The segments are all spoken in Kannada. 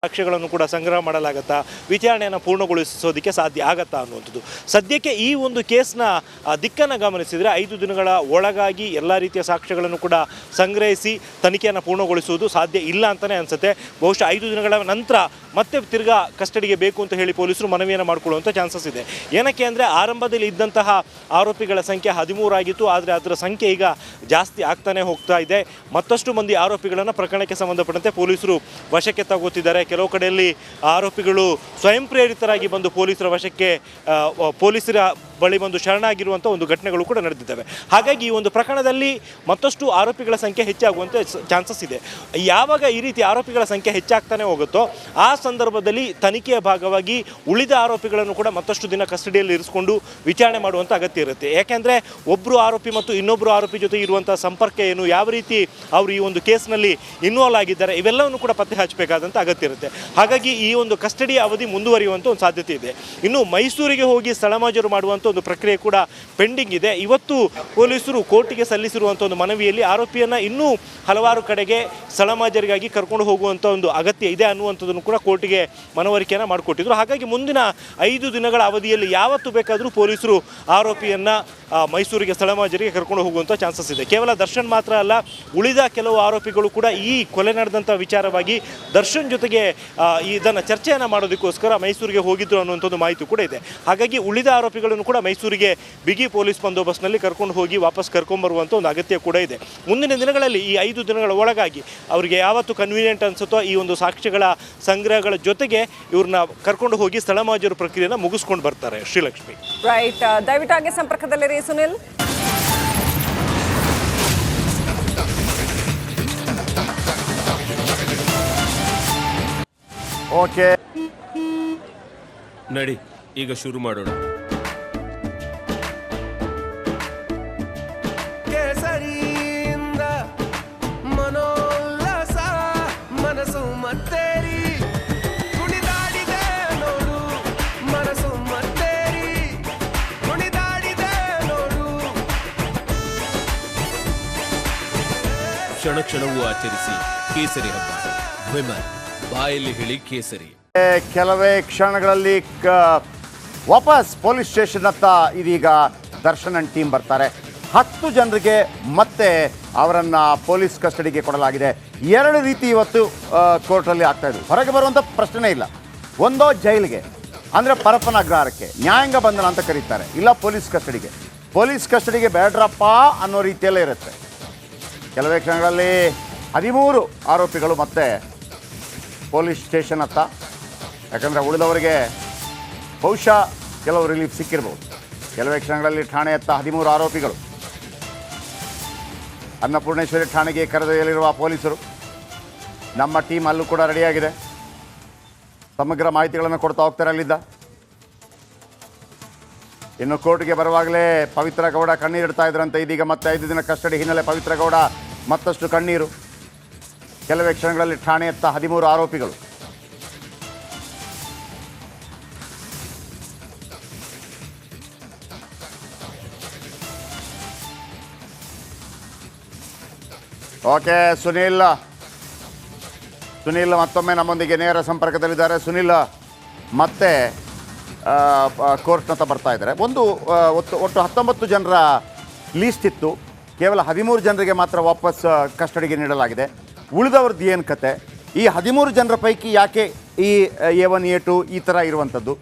ಸಾಕ್ಷ್ಯಗಳನ್ನು ಕೂಡ ಸಂಗ್ರಹ ಮಾಡಲಾಗತ್ತಾ, ವಿಚಾರಣೆಯನ್ನು ಪೂರ್ಣಗೊಳಿಸೋದಕ್ಕೆ ಸಾಧ್ಯ ಆಗತ್ತಾ ಅನ್ನುವಂಥದ್ದು. ಸದ್ಯಕ್ಕೆ ಈ ಒಂದು ಕೇಸ್ನ ದಿಕ್ಕನ್ನು ಗಮನಿಸಿದರೆ 5 ದಿನಗಳ ಒಳಗಾಗಿ ಎಲ್ಲ ರೀತಿಯ ಸಾಕ್ಷ್ಯಗಳನ್ನು ಕೂಡ ಸಂಗ್ರಹಿಸಿ ತನಿಖೆಯನ್ನು ಪೂರ್ಣಗೊಳಿಸುವುದು ಸಾಧ್ಯ ಇಲ್ಲ ಅಂತಲೇ ಅನಿಸುತ್ತೆ. ಬಹುಶಃ 5 ದಿನಗಳ ನಂತರ ಮತ್ತೆ ತಿರ್ಗಾ ಕಸ್ಟಡಿಗೆ ಬೇಕು ಅಂತ ಹೇಳಿ ಪೊಲೀಸರು ಮನವಿಯನ್ನು ಮಾಡಿಕೊಳ್ಳುವಂಥ ಚಾನ್ಸಸ್ ಇದೆ. ಏನಕ್ಕೆ ಅಂದರೆ ಆರಂಭದಲ್ಲಿ ಇದ್ದಂತಹ ಆರೋಪಿಗಳ ಸಂಖ್ಯೆ 13 ಆಗಿತ್ತು, ಆದರೆ ಅದರ ಸಂಖ್ಯೆ ಈಗ ಜಾಸ್ತಿ ಆಗ್ತಾನೆ ಹೋಗ್ತಾ ಇದೆ. ಮತ್ತಷ್ಟು ಮಂದಿ ಆರೋಪಿಗಳನ್ನು ಪ್ರಕರಣಕ್ಕೆ ಸಂಬಂಧಪಟ್ಟಂತೆ ಪೊಲೀಸರು ವಶಕ್ಕೆ ತಗೋತಿದ್ದಾರೆ. ಕೆಲವು ಕಡೆಯಲ್ಲಿ ಆರೋಪಿಗಳು ಸ್ವಯಂ ಪ್ರೇರಿತರಾಗಿ ಬಂದು ಪೊಲೀಸರ ಬಳಿ ಬಂದು ಶರಣಾಗಿರುವಂಥ ಒಂದು ಘಟನೆಗಳು ಕೂಡ ನಡೆದಿದ್ದಾವೆ. ಹಾಗಾಗಿ ಈ ಒಂದು ಪ್ರಕರಣದಲ್ಲಿ ಮತ್ತಷ್ಟು ಆರೋಪಿಗಳ ಸಂಖ್ಯೆ ಹೆಚ್ಚಾಗುವಂಥ ಚಾನ್ಸಸ್ ಇದೆ. ಯಾವಾಗ ಈ ರೀತಿ ಆರೋಪಿಗಳ ಸಂಖ್ಯೆ ಹೆಚ್ಚಾಗ್ತಾನೆ ಹೋಗುತ್ತೋ ಆ ಸಂದರ್ಭದಲ್ಲಿ ತನಿಖೆಯ ಭಾಗವಾಗಿ ಉಳಿದ ಆರೋಪಿಗಳನ್ನು ಕೂಡ ಮತ್ತಷ್ಟು ದಿನ ಕಸ್ಟಡಿಯಲ್ಲಿ ಇರಿಸಿಕೊಂಡು ವಿಚಾರಣೆ ಮಾಡುವಂಥ ಅಗತ್ಯ ಇರುತ್ತೆ. ಯಾಕೆಂದರೆ ಒಬ್ಬರು ಆರೋಪಿ ಮತ್ತು ಇನ್ನೊಬ್ಬರು ಆರೋಪಿ ಜೊತೆ ಇರುವಂಥ ಸಂಪರ್ಕ ಏನು, ಯಾವ ರೀತಿ ಅವರು ಈ ಒಂದು ಕೇಸ್ನಲ್ಲಿ ಇನ್ವಾಲ್ವ್ ಆಗಿದ್ದಾರೆ, ಇವೆಲ್ಲವನ್ನು ಕೂಡ ಪತ್ತೆ ಹಚ್ಚಬೇಕಾದಂಥ ಅಗತ್ಯ ಇರುತ್ತೆ. ಹಾಗಾಗಿ ಈ ಒಂದು ಕಸ್ಟಡಿ ಅವಧಿ ಮುಂದುವರಿಯುವಂಥ ಒಂದು ಸಾಧ್ಯತೆ ಇದೆ. ಇನ್ನು ಮೈಸೂರಿಗೆ ಹೋಗಿ ಸ್ಥಳಮಾಜರು ಮಾಡುವಂಥ ಒಂದು ಪ್ರಕ್ರಿಯೆ ಕೂಡ ಪೆಂಡಿಂಗ್ ಇದೆ. ಇವತ್ತು ಪೊಲೀಸರು ಕೋರ್ಟಿಗೆ ಸಲ್ಲಿಸಿರುವಂಥ ಒಂದು ಮನವಿಯಲ್ಲಿ ಆರೋಪಿಯನ್ನು ಇನ್ನೂ ಹಲವಾರು ಕಡೆಗೆ ಸ್ಥಳಮಾಜರಿಗಾಗಿ ಕರ್ಕೊಂಡು ಹೋಗುವಂಥ ಒಂದು ಅಗತ್ಯ ಇದೆ ಅನ್ನುವಂಥದ್ದನ್ನು ಕೂಡ ಕೋರ್ಟಿಗೆ ಮನವರಿಕೆಯನ್ನು ಮಾಡಿಕೊಟ್ಟಿದ್ರು. ಹಾಗಾಗಿ ಮುಂದಿನ 5 ದಿನಗಳ ಅವಧಿಯಲ್ಲಿ ಯಾವತ್ತು ಬೇಕಾದರೂ ಪೊಲೀಸರು ಆರೋಪಿಯನ್ನು ಮೈಸೂರಿಗೆ ಸ್ಥಳಮಾಜರಿಗೆ ಕರ್ಕೊಂಡು ಹೋಗುವಂಥ ಚಾನ್ಸಸ್ ಇದೆ. ಕೇವಲ ದರ್ಶನ್ ಮಾತ್ರ ಅಲ್ಲ, ಉಳಿದ ಕೆಲವು ಆರೋಪಿಗಳು ಕೂಡ ಈ ಕೊಲೆ ನಡೆದಂಥ ವಿಚಾರವಾಗಿ ದರ್ಶನ್ ಜೊತೆಗೆ ಇದನ್ನು ಚರ್ಚೆಯನ್ನು ಮಾಡೋದಕ್ಕೋಸ್ಕರ ಮೈಸೂರಿಗೆ ಹೋಗಿದ್ರು ಅನ್ನುವಂಥದ್ದು ಮಾಹಿತಿ ಕೂಡ ಇದೆ. ಹಾಗಾಗಿ ಉಳಿದ ಆರೋಪಿಗಳನ್ನು ಕೂಡ ಮೈಸೂರಿಗೆ ಬಿಗಿ ಪೊಲೀಸ್ ಬಂದೋಬಸ್ತ್ನಲ್ಲಿ ಕರ್ಕೊಂಡು ಹೋಗಿ ವಾಪಸ್ ಕರ್ಕೊಂಡ್ಬರುವಂಥ ಒಂದು ಅಗತ್ಯ ಕೂಡ ಇದೆ. ಮುಂದಿನ ದಿನಗಳಲ್ಲಿ ಈ 5 ದಿನಗಳ ಒಳಗಾಗಿ ಅವರಿಗೆ ಯಾವತ್ತು ಕನ್ವೀನಿಯೆಂಟ್ ಅನಿಸುತ್ತೋ ಈ ಒಂದು ಸಾಕ್ಷ್ಯಗಳ ಸಂಗ್ರಹಗಳ ಜೊತೆಗೆ ಇವ್ರನ್ನ ಕರ್ಕೊಂಡು ಹೋಗಿ ಸ್ಥಳಮಾಜರು ಪ್ರಕ್ರಿಯೆಯನ್ನು ಮುಗಿಸ್ಕೊಂಡು ಬರ್ತಾರೆ. ಶ್ರೀಲಕ್ಷ್ಮಿ, ರೈಟ್, ದಯವಿಟ್ಟು ಹಾಗೆ ಸಂಪರ್ಕದಲ್ಲಿರಿ ಸುನಿಲ್. ಓಕೆ, ನಡಿ ಈಗ ಶುರು ಮಾಡೋಣ. ಕೇಸರಿಯಿಂದ ಮನೋಲ್ಲಾಸ ಮನಸ್ಸು ಮತ್ತೇರಿ ಕುಣಿದಾಡಿದೆ ನೋಡು, ಮನಸ್ಸು ಮತ್ತೇರಿ ಕುಣಿದಾಡಿದೆ ನೋಡು. ಕ್ಷಣ ಕ್ಷಣವೂ ಆಚರಿಸಿ ಕೇಸರಿ ಹಬ್ಬ. ವಿಮಲ್ ಬಾಯಲ್ಲಿ ಹೇಳಿ ಕೇಸರಿ. ಕೆಲವೇ ಕ್ಷಣಗಳಲ್ಲಿ ವಾಪಸ್ ಪೊಲೀಸ್ ಸ್ಟೇಷನ್ ಹತ್ತ ಇದೀಗ ದರ್ಶನ್ ಅಂಡ್ ಟೀಮ್ ಬರ್ತಾರೆ. 10 ಜನರಿಗೆ ಮತ್ತೆ ಅವರನ್ನು ಪೊಲೀಸ್ ಕಸ್ಟಡಿಗೆ ಕೊಡಲಾಗಿದೆ. 2 ರೀತಿ ಇವತ್ತು ಕೋರ್ಟಲ್ಲಿ ಆಗ್ತಾ ಇದ್ರು. ಹೊರಗೆ ಬರುವಂಥ ಪ್ರಶ್ನೆ ಇಲ್ಲ. ಒಂದೋ ಜೈಲಿಗೆ ಅಂದರೆ ಪರಪ್ಪನ ಅಗ್ರಹಾರಕ್ಕೆ, ನ್ಯಾಯಾಂಗ ಬಂಧನ ಅಂತ ಕರೀತಾರೆ, ಇಲ್ಲ ಪೊಲೀಸ್ ಕಸ್ಟಡಿಗೆ ಬೇಡ್ರಪ್ಪ ಅನ್ನೋ ರೀತಿಯಲ್ಲೇ ಇರುತ್ತೆ. ಕೆಲವೇ ಕ್ಷಣಗಳಲ್ಲಿ 13 ಆರೋಪಿಗಳು ಮತ್ತೆ ಪೊಲೀಸ್ ಸ್ಟೇಷನ್ ಹತ್ತ. ಯಾಕಂದರೆ ಉಳಿದವರಿಗೆ ಬಹುಶಃ ಕೆಲವು ರಿಲೀಫ್ ಸಿಕ್ಕಿರ್ಬೋದು. ಕೆಲವೇ ಕ್ಷಣಗಳಲ್ಲಿ ಠಾಣೆ ಹತ್ತ 13 ಆರೋಪಿಗಳು ಅನ್ನಪೂರ್ಣೇಶ್ವರಿ ಠಾಣೆಗೆ ಕರೆದೊಯ್ಯಲಿರುವ ಪೊಲೀಸರು. ನಮ್ಮ ಟೀಮ್ ಅಲ್ಲೂ ಕೂಡ ರೆಡಿಯಾಗಿದೆ. ಸಮಗ್ರ ಮಾಹಿತಿಗಳನ್ನು ಕೊಡ್ತಾ ಹೋಗ್ತಾರೆ ಅಲ್ಲಿದ್ದ. ಇನ್ನು ಕೋರ್ಟ್ಗೆ ಬರುವಾಗಲೇ ಪವಿತ್ರ ಗೌಡ ಕಣ್ಣೀರಿಡ್ತಾ ಇದ್ರಂತೆ. ಇದೀಗ ಮತ್ತೆ 5 ದಿನ ಕಸ್ಟಡಿ ಹಿನ್ನೆಲೆ ಪವಿತ್ರ ಗೌಡ ಮತ್ತಷ್ಟು ಕಣ್ಣೀರು. ಕೆಲವೇ ಕ್ಷಣಗಳಲ್ಲಿ ಠಾಣೆ ಹತ್ತ 13 ಆರೋಪಿಗಳು. ಓಕೆ, ಸುನೀಲ್ ಮತ್ತೊಮ್ಮೆ ನಮ್ಮೊಂದಿಗೆ ನೇರ ಸಂಪರ್ಕದಲ್ಲಿದ್ದಾರೆ. ಸುನೀಲ್ ಮತ್ತೆ ಕೋರ್ಟ್ನತ್ತ ಬರ್ತಾ ಇದ್ದಾರೆ. ಒಟ್ಟು 19 ಜನರ ಲೀಸ್ಟ್ ಇತ್ತು. ಕೇವಲ 13 ಜನರಿಗೆ ಮಾತ್ರ ವಾಪಸ್ ಕಸ್ಟಡಿಗೆ ನೀಡಲಾಗಿದೆ. ಉಳಿದವ್ರದ್ದು ಏನು ಕತೆ? ಈ 13 ಜನರ ಪೈಕಿ ಯಾಕೆ ಈ A1 A2 ಈ ಥರ ಇರುವಂಥದ್ದು?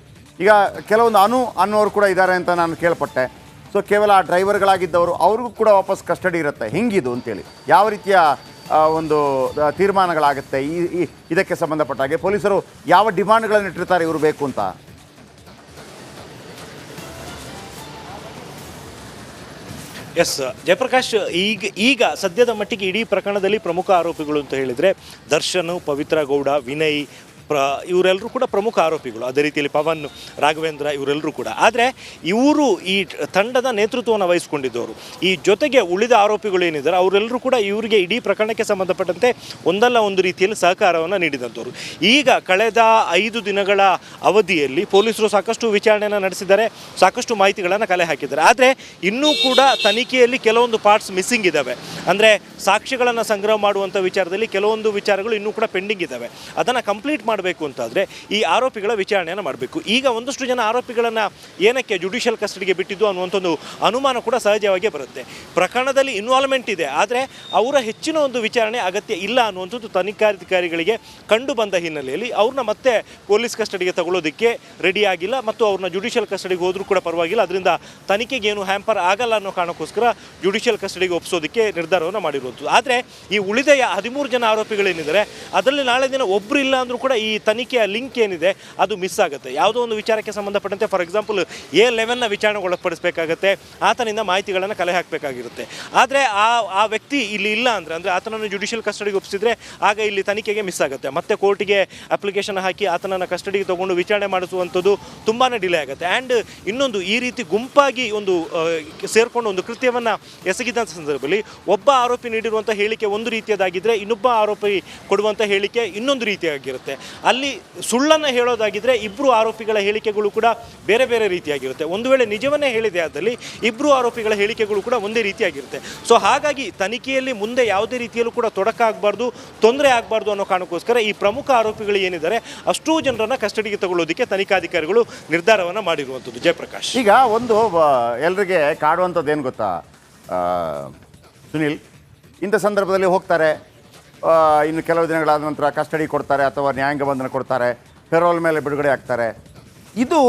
ಈಗ ಕೆಲವೊಂದು ಅನ್ನೋರು ಕೂಡ ಇದ್ದಾರೆ ಅಂತ ನಾನು ಕೇಳ್ಪಟ್ಟೆ. ಸೊ ಕೇವಲ ಡ್ರೈವರ್ಗಳಾಗಿದ್ದವರು ಅವ್ರಿಗೂ ಕೂಡ ವಾಪಸ್ ಕಸ್ಟಡಿ ಇರುತ್ತೆ. ಹಿಂಗಿದು ಅಂತೇಳಿ ಯಾವ ರೀತಿಯ ಒಂದು ತೀರ್ಮಾನಗಳಾಗುತ್ತೆ ಇದಕ್ಕೆ ಸಂಬಂಧಪಟ್ಟ ಹಾಗೆ? ಪೊಲೀಸರು ಯಾವ ಡಿಮಾಂಡ್ಗಳನ್ನು ಇಟ್ಟಿರ್ತಾರೆ ಇವರು ಬೇಕು ಅಂತ? ಎಸ್ ಜಯಪ್ರಕಾಶ್, ಈಗ ಸದ್ಯದ ಮಟ್ಟಿಗೆ ಇಡೀ ಪ್ರಕರಣದಲ್ಲಿ ಪ್ರಮುಖ ಆರೋಪಿಗಳು ಅಂತ ಹೇಳಿದರೆ ದರ್ಶನ್, ಪವಿತ್ರ ಗೌಡ, ವಿನಯ್, ಇವರೆಲ್ಲರೂ ಕೂಡ ಪ್ರಮುಖ ಆರೋಪಿಗಳು. ಅದೇ ರೀತಿಯಲ್ಲಿ ಪವನ್, ರಾಘವೇಂದ್ರ ಇವರೆಲ್ಲರೂ ಕೂಡ. ಆದರೆ ಇವರು ಈ ತಂಡದ ನೇತೃತ್ವವನ್ನು ವಹಿಸಿಕೊಂಡಿದ್ದವರು. ಈ ಜೊತೆಗೆ ಉಳಿದ ಆರೋಪಿಗಳು ಏನಿದ್ದಾರೆ ಅವರೆಲ್ಲರೂ ಕೂಡ ಇವರಿಗೆ ಇಡೀ ಪ್ರಕರಣಕ್ಕೆ ಸಂಬಂಧಪಟ್ಟಂತೆ ಒಂದಲ್ಲ ಒಂದು ರೀತಿಯಲ್ಲಿ ಸಹಕಾರವನ್ನು ನೀಡಿದಂಥವ್ರು. ಈಗ ಕಳೆದ 5 ದಿನಗಳ ಅವಧಿಯಲ್ಲಿ ಪೊಲೀಸರು ಸಾಕಷ್ಟು ವಿಚಾರಣೆಯನ್ನು ನಡೆಸಿದ್ದಾರೆ, ಸಾಕಷ್ಟು ಮಾಹಿತಿಗಳನ್ನು ಕಲೆ ಹಾಕಿದ್ದಾರೆ. ಆದರೆ ಇನ್ನೂ ಕೂಡ ತನಿಖೆಯಲ್ಲಿ ಕೆಲವೊಂದು ಪಾರ್ಟ್ಸ್ ಮಿಸ್ಸಿಂಗ್ ಇದ್ದಾವೆ. ಅಂದರೆ ಸಾಕ್ಷ್ಯಗಳನ್ನು ಸಂಗ್ರಹ ಮಾಡುವಂಥ ವಿಚಾರದಲ್ಲಿ ಕೆಲವೊಂದು ವಿಚಾರಗಳು ಇನ್ನೂ ಕೂಡ ಪೆಂಡಿಂಗ್ ಇದ್ದಾವೆ. ಅದನ್ನು ಕಂಪ್ಲೀಟ್ ಮಾಡಬೇಕು ಅಂತಾದರೆ ಈ ಆರೋಪಿಗಳ ವಿಚಾರಣೆಯನ್ನು ಮಾಡಬೇಕು. ಈಗ ಒಂದಷ್ಟು ಜನ ಆರೋಪಿಗಳನ್ನು ಏನಕ್ಕೆ ಜುಡಿಷಿಯಲ್ ಕಸ್ಟಡಿಗೆ ಬಿಟ್ಟಿದ್ದು ಅನ್ನುವಂಥ ಒಂದು ಅನುಮಾನ ಕೂಡ ಸಹಜವಾಗಿ ಬರುತ್ತೆ. ಪ್ರಕರಣದಲ್ಲಿ ಇನ್ವಾಲ್ವ್ಮೆಂಟ್ ಇದೆ, ಆದರೆ ಅವರ ಹೆಚ್ಚಿನ ಒಂದು ವಿಚಾರಣೆ ಅಗತ್ಯ ಇಲ್ಲ ಅನ್ನುವಂಥದ್ದು ತನಿಖಾಧಿಕಾರಿಗಳಿಗೆ ಕಂಡು ಬಂದ ಹಿನ್ನೆಲೆಯಲ್ಲಿ ಅವ್ರನ್ನ ಮತ್ತೆ ಪೊಲೀಸ್ ಕಸ್ಟಡಿಗೆ ತಗೊಳ್ಳೋದಕ್ಕೆ ರೆಡಿ ಆಗಿಲ್ಲ ಮತ್ತು ಅವ್ರನ್ನ ಜುಡಿಷಿಯಲ್ ಕಸ್ಟಡಿಗೆ ಹೋದರೂ ಕೂಡ ಪರವಾಗಿಲ್ಲ, ಅದರಿಂದ ತನಿಖೆಗೆ ಏನು ಹ್ಯಾಂಪರ್ ಆಗಲ್ಲ ಅನ್ನೋ ಕಾರಣಕ್ಕೋಸ್ಕರ ಜುಡಿಷಿಯಲ್ ಕಸ್ಟಡಿಗೆ ಒಪ್ಪಿಸೋದಕ್ಕೆ ನಿರ್ಧಾರವನ್ನು ಮಾಡಿರುವಂಥದ್ದು. ಆದರೆ ಈ ಉಳಿದ 13 ಜನ ಆರೋಪಿಗಳೇನಿದ್ದಾರೆ ಅದರಲ್ಲಿ ನಾಳೆ ದಿನ ಒಬ್ಬರು ಇಲ್ಲ ಅಂದರೂ ಕೂಡ ಈ ತನಿಖೆಯ ಲಿಂಕ್ ಏನಿದೆ ಅದು ಮಿಸ್ ಆಗುತ್ತೆ. ಯಾವುದೋ ಒಂದು ವಿಚಾರಕ್ಕೆ ಸಂಬಂಧಪಟ್ಟಂತೆ ಫಾರ್ ಎಕ್ಸಾಂಪಲ್ A11ನ ವಿಚಾರಣೆಗೆ ಒಳಪಡಿಸಬೇಕಾಗತ್ತೆ, ಆತನಿಂದ ಮಾಹಿತಿಗಳನ್ನು ಕಲೆ ಹಾಕಬೇಕಾಗಿರುತ್ತೆ. ಆದರೆ ಆ ವ್ಯಕ್ತಿ ಇಲ್ಲಿ ಇಲ್ಲ ಅಂದರೆ ಆತನನ್ನು ಜುಡಿಷಿಯಲ್ ಕಸ್ಟಡಿಗೆ ಒಪ್ಪಿಸಿದ್ರೆ ಆಗ ಇಲ್ಲಿ ತನಿಖೆಗೆ ಮಿಸ್ ಆಗುತ್ತೆ. ಮತ್ತೆ ಕೋರ್ಟಿಗೆ ಅಪ್ಲಿಕೇಶನ್ ಹಾಕಿ ಆತನನ್ನು ಕಸ್ಟಡಿಗೆ ತಗೊಂಡು ವಿಚಾರಣೆ ಮಾಡಿಸುವಂಥದ್ದು ತುಂಬಾ ಡಿಲೇ ಆಗುತ್ತೆ. ಆ್ಯಂಡ್ ಇನ್ನೊಂದು, ಈ ರೀತಿ ಗುಂಪಾಗಿ ಒಂದು ಸೇರಿಕೊಂಡು ಒಂದು ಕೃತ್ಯವನ್ನು ಎಸಗಿದಂಥ ಸಂದರ್ಭದಲ್ಲಿ ಒಬ್ಬ ಆರೋಪಿ ನೀಡಿರುವಂಥ ಹೇಳಿಕೆ ಒಂದು ರೀತಿಯದಾಗಿದ್ದರೆ ಇನ್ನೊಬ್ಬ ಆರೋಪಿ ಕೊಡುವಂಥ ಹೇಳಿಕೆ ಇನ್ನೊಂದು ರೀತಿಯಾಗಿರುತ್ತೆ. ಅಲ್ಲಿ ಸುಳ್ಳನ್ನು ಹೇಳೋದಾಗಿದ್ದರೆ ಇಬ್ಬರು ಆರೋಪಿಗಳ ಹೇಳಿಕೆಗಳು ಕೂಡ ಬೇರೆ ಬೇರೆ ರೀತಿಯಾಗಿರುತ್ತೆ. ಒಂದು ವೇಳೆ ನಿಜವನ್ನೇ ಹೇಳಿದೆ ಆದಲ್ಲಿ ಇಬ್ಬರು ಆರೋಪಿಗಳ ಹೇಳಿಕೆಗಳು ಕೂಡ ಒಂದೇ ರೀತಿಯಾಗಿರುತ್ತೆ. ಸೊ ಹಾಗಾಗಿ ತನಿಖೆಯಲ್ಲಿ ಮುಂದೆ ಯಾವುದೇ ರೀತಿಯಲ್ಲೂ ಕೂಡ ತೊಡಕಾಗಬಾರ್ದು, ತೊಂದರೆ ಆಗಬಾರ್ದು ಅನ್ನೋ ಕಾರಣಕ್ಕೋಸ್ಕರ ಈ ಪ್ರಮುಖ ಆರೋಪಿಗಳು ಏನಿದ್ದಾರೆ ಅಷ್ಟೂ ಜನರನ್ನು ಕಸ್ಟಡಿಗೆ ತಗೊಳ್ಳೋದಕ್ಕೆ ತನಿಖಾಧಿಕಾರಿಗಳು ನಿರ್ಧಾರವನ್ನು ಮಾಡಿರುವಂಥದ್ದು. ಜಯಪ್ರಕಾಶ್, ಈಗ ಒಂದು ಎಲ್ರಿಗೆ ಕಾಡುವಂಥದ್ದು ಏನು ಗೊತ್ತಾ ಸುನಿಲ್, ಇಂಥ ಸಂದರ್ಭದಲ್ಲಿ ಹೋಗ್ತಾರೆ, ಇನ್ನು ಕೆಲವು ದಿನಗಳಾದ ನಂತರ ಕಸ್ಟಡಿ ಕೊಡ್ತಾರೆ ಅಥವಾ ನ್ಯಾಯಾಂಗ ಬಂಧನ ಕೊಡ್ತಾರೆ, ಪೆರೋಲ್ ಮೇಲೆ ಬಿಡುಗಡೆ ಆಗ್ತಾರೆ. ಇದು